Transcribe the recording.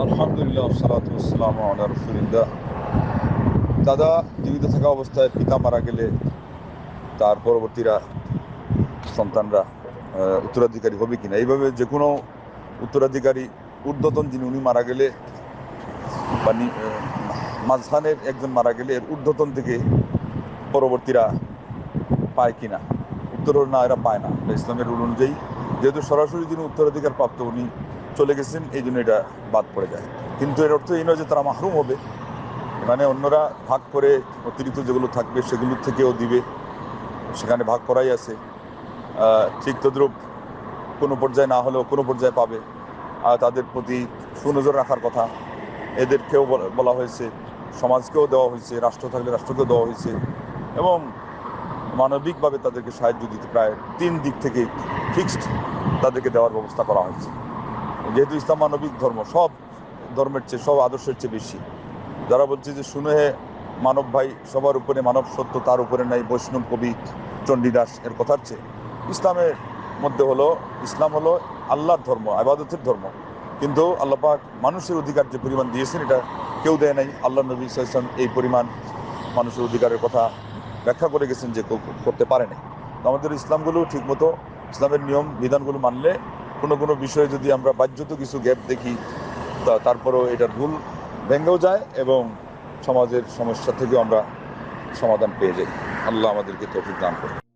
আলহামদুলিল্লাহ সালাতু ওয়াসসালামু আলা রাসূলিল্লাহ। দাদা জীবিত থাকা অবস্থায় পিতা মারা গেলে তার পরবর্তীরা সন্তানরা উত্তরাধিকারী হবে কিনা, এইভাবে যে কোনো উত্তরাধিকারী ঊর্ধ্বতন যিনি উনি মারা গেলে বা মাঝখানের একজন মারা গেলে এর ঊর্ধ্বতন থেকে পরবর্তীরা পায় কিনা, উত্তর না, এরা পায় না। এটা ইসলামের রুল অনুযায়ী, যেহেতু সরাসরি যিনি উত্তরাধিকার প্রাপ্ত উনি চলে গেছেন, এই জন্য এটা বাদ পড়ে যায়। কিন্তু এর অর্থ এই নয় যে তারা মাহরুম হবে। মানে অন্যরা ভাগ করে অতিরিক্ত যেগুলো থাকবে সেগুলো থেকেও দিবে, সেখানে ভাগ করাই আছে। ঠিক তদ্রূপ কোনো পর্যায়ে না হলেও কোনো পর্যায়ে পাবে। আর তাদের প্রতি সুনজর রাখার কথা, এদেরকেও বলা হয়েছে, সমাজকেও দেওয়া হয়েছে, রাষ্ট্র থাকলে রাষ্ট্রকেও দেওয়া হয়েছে, এবং মানবিকভাবে তাদেরকে সাহায্য দিতে প্রায় 3 দিক থেকে ফিক্সড তাদেরকে দেওয়ার ব্যবস্থা করা হয়েছে। যেহেতু ইসলাম মানবিক ধর্ম, সব ধর্মের চেয়ে, সব আদর্শের চেয়ে বেশি। যারা বলছে যে শুনে হে মানব ভাই, সবার উপরে মানব সত্য, তার উপরে নাই বৈষ্ণব কবি চণ্ডীদাস, এর কথার চেয়ে ইসলামের মধ্যে হলো, ইসলাম হলো আল্লাহর ধর্ম, ইবাদতের ধর্ম। কিন্তু আল্লাহ পাক মানুষের অধিকার যে পরিমাণ দিয়েছেন, এটা কেউ দেয় নাই। আল্লাহ নবী সাল্লাল্লাহু আলাইহি ওয়াসাল্লাম এই পরিমাণ মানুষের অধিকারের কথা ব্যাখ্যা করে গেছেন যে কেউ করতে পারে নাই। তো আমাদের ইসলামগুলো ঠিকমতো, ইসলামের নিয়ম বিধানগুলো মানলে কোনো কোনো বিষয়ে যদি আমরা বাহ্যত কিছু গ্যাপ দেখি, তারপরেও এটার ভুল ভেঙেও যায় এবং সমাজের সমস্যা থেকেও আমরা সমাধান পেয়ে যাই। আল্লাহ আমাদেরকে তৌফিক দান করুন।